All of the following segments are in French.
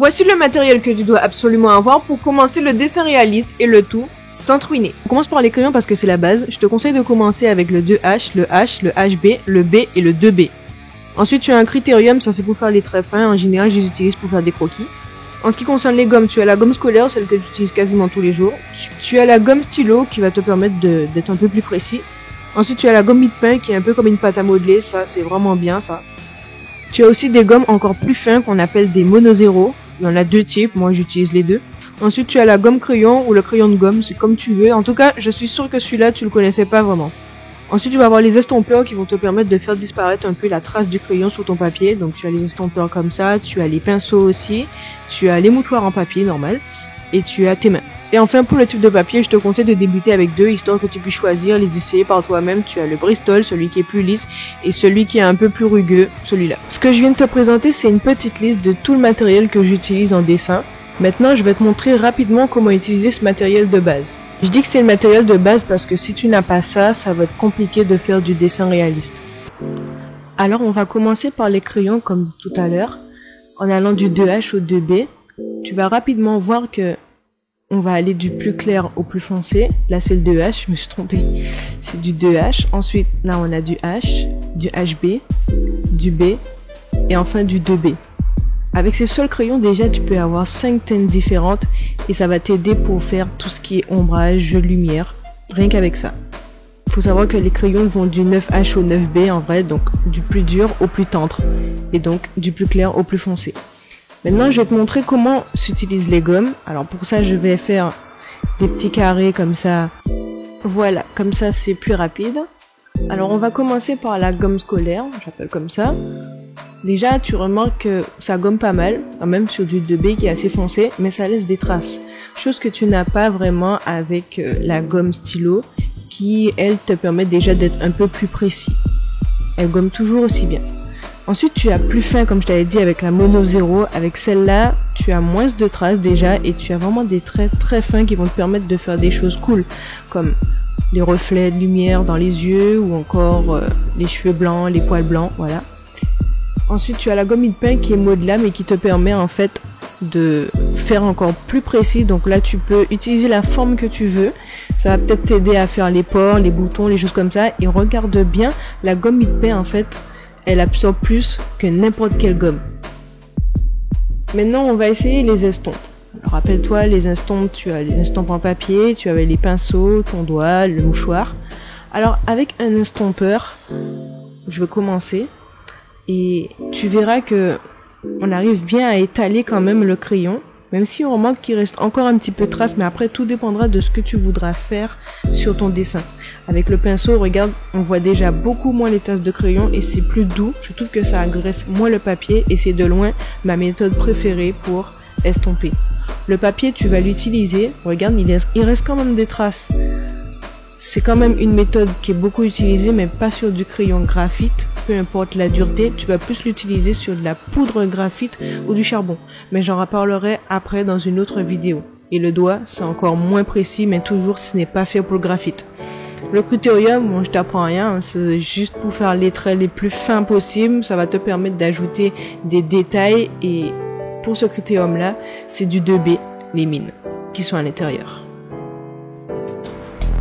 Voici le matériel que tu dois absolument avoir pour commencer le dessin réaliste et le tout sans truiner. On commence par les crayons parce que c'est la base. Je te conseille de commencer avec le 2H, le H, le HB, le B et le 2B. Ensuite, tu as un critérium, ça c'est pour faire les traits fins. En général, je les utilise pour faire des croquis. En ce qui concerne les gommes, tu as la gomme scolaire, celle que tu utilises quasiment tous les jours. Tu as la gomme stylo qui va te permettre d'être un peu plus précis. Ensuite, tu as la gomme mie-de-pain qui est un peu comme une pâte à modeler, ça c'est vraiment bien ça. Tu as aussi des gommes encore plus fins qu'on appelle des mono zéro. Il y en a deux types, moi j'utilise les deux. Ensuite, tu as la gomme crayon ou le crayon de gomme, c'est comme tu veux. En tout cas, je suis sûr que celui-là, tu le connaissais pas vraiment. Ensuite, tu vas avoir les estompeurs qui vont te permettre de faire disparaître un peu la trace du crayon sur ton papier. Donc, tu as les estompeurs comme ça, tu as les pinceaux aussi, tu as les moutoirs en papier normal, et tu as tes mains. Et enfin, pour le type de papier, je te conseille de débuter avec deux, histoire que tu puisses choisir, les essayer par toi-même. Tu as le Bristol, celui qui est plus lisse, et celui qui est un peu plus rugueux, celui-là. Ce que je viens de te présenter, c'est une petite liste de tout le matériel que j'utilise en dessin. Maintenant, je vais te montrer rapidement comment utiliser ce matériel de base. Je dis que c'est le matériel de base parce que si tu n'as pas ça, ça va être compliqué de faire du dessin réaliste. Alors, on va commencer par les crayons comme tout à l'heure. En allant du 2H au 2B, tu vas rapidement voir que on va aller du plus clair au plus foncé. Là, c'est le 2H, je me suis trompée. C'est du 2H. Ensuite, là, on a du H, du HB, du B et enfin du 2B. Avec ces seuls crayons, déjà, tu peux avoir 5 teintes différentes et ça va t'aider pour faire tout ce qui est ombrage, lumière, rien qu'avec ça. Faut savoir que les crayons vont du 9H au 9B en vrai, donc du plus dur au plus tendre et donc du plus clair au plus foncé. Maintenant, je vais te montrer comment s'utilisent les gommes. Alors pour ça, je vais faire des petits carrés comme ça. Voilà, comme ça, c'est plus rapide. Alors on va commencer par la gomme scolaire, j'appelle comme ça. Déjà, tu remarques que ça gomme pas mal, même sur du 2B qui est assez foncé, mais ça laisse des traces. Chose que tu n'as pas vraiment avec la gomme stylo, qui, elle, te permet déjà d'être un peu plus précis. Elle gomme toujours aussi bien. Ensuite, tu as plus fin, comme je t'avais dit, avec la mono zéro. Avec celle-là, tu as moins de traces déjà, et tu as vraiment des traits très fins qui vont te permettre de faire des choses cool, comme les reflets de lumière dans les yeux, ou encore les cheveux blancs, les poils blancs, voilà. Ensuite, tu as la gomme mie-de-pain qui est modelable et qui te permet en fait de faire encore plus précis. Donc là, tu peux utiliser la forme que tu veux. Ça va peut-être t'aider à faire les pores, les boutons, les choses comme ça. Et regarde bien, la gomme mie-de-pain en fait, elle absorbe plus que n'importe quelle gomme. Maintenant, on va essayer les estompes. Alors, rappelle-toi, les estompes, tu as les estompes en papier, tu avais les pinceaux, ton doigt, le mouchoir. Alors, avec un estompeur, je vais commencer. Et tu verras que on arrive bien à étaler quand même le crayon, même si on remarque qu'il reste encore un petit peu de traces, mais après tout dépendra de ce que tu voudras faire sur ton dessin. Avec le pinceau, regarde, on voit déjà beaucoup moins les taches de crayon et c'est plus doux. Je trouve que ça agresse moins le papier et c'est de loin ma méthode préférée pour estomper. Le papier, tu vas l'utiliser, regarde, il reste quand même des traces. C'est quand même une méthode qui est beaucoup utilisée, mais pas sur du crayon graphite. Peu importe la dureté, tu vas plus l'utiliser sur de la poudre graphite ou du charbon. Mais j'en reparlerai après dans une autre vidéo. Et le doigt, c'est encore moins précis, mais toujours ce n'est pas fait pour le graphite. Le critérium, bon, je t'apprends rien, hein, c'est juste pour faire les traits les plus fins possibles. Ça va te permettre d'ajouter des détails. Et pour ce critérium-là, c'est du 2B, les mines, qui sont à l'intérieur.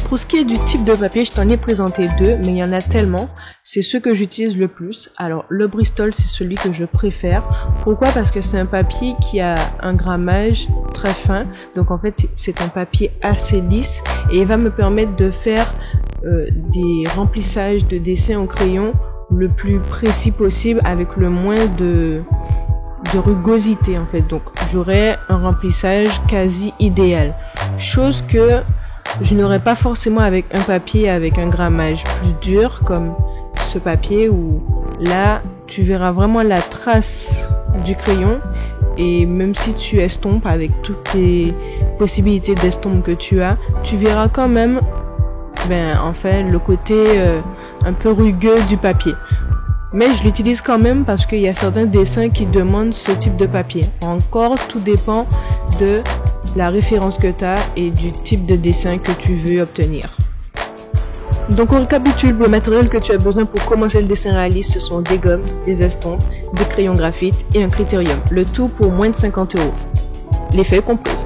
Pour ce qui est du type de papier, je t'en ai présenté deux, mais il y en a tellement. C'est ceux que j'utilise le plus. Alors, le Bristol, c'est celui que je préfère. Pourquoi? Parce que c'est un papier qui a un grammage très fin. Donc, en fait, c'est un papier assez lisse et il va me permettre de faire des remplissages de dessins au crayon le plus précis possible avec le moins de rugosité, en fait. Donc, j'aurai un remplissage quasi idéal. Chose que je n'aurais pas forcément avec un papier avec un grammage plus dur comme ce papier où là tu verras vraiment la trace du crayon et même si tu estompes avec toutes les possibilités d'estompe que tu as, tu verras quand même en fait le côté un peu rugueux du papier. Mais je l'utilise quand même parce qu'il y a certains dessins qui demandent ce type de papier. Encore, tout dépend de la référence que tu as et du type de dessin que tu veux obtenir. Donc on récapitule, le matériel que tu as besoin pour commencer le dessin réaliste, ce sont des gommes, des estampes, des crayons graphite et un critérium. Le tout pour moins de 50 €. Les feuilles comprises.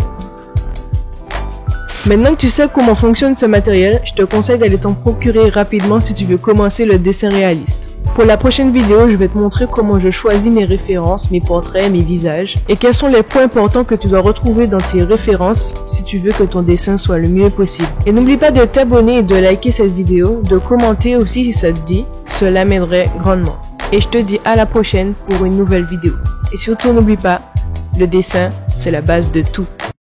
Maintenant que tu sais comment fonctionne ce matériel, je te conseille d'aller t'en procurer rapidement si tu veux commencer le dessin réaliste. Pour la prochaine vidéo, je vais te montrer comment je choisis mes références, mes portraits, mes visages et quels sont les points importants que tu dois retrouver dans tes références si tu veux que ton dessin soit le mieux possible. Et n'oublie pas de t'abonner et de liker cette vidéo, de commenter aussi si ça te dit, cela m'aiderait grandement. Et je te dis à la prochaine pour une nouvelle vidéo. Et surtout n'oublie pas, le dessin, c'est la base de tout.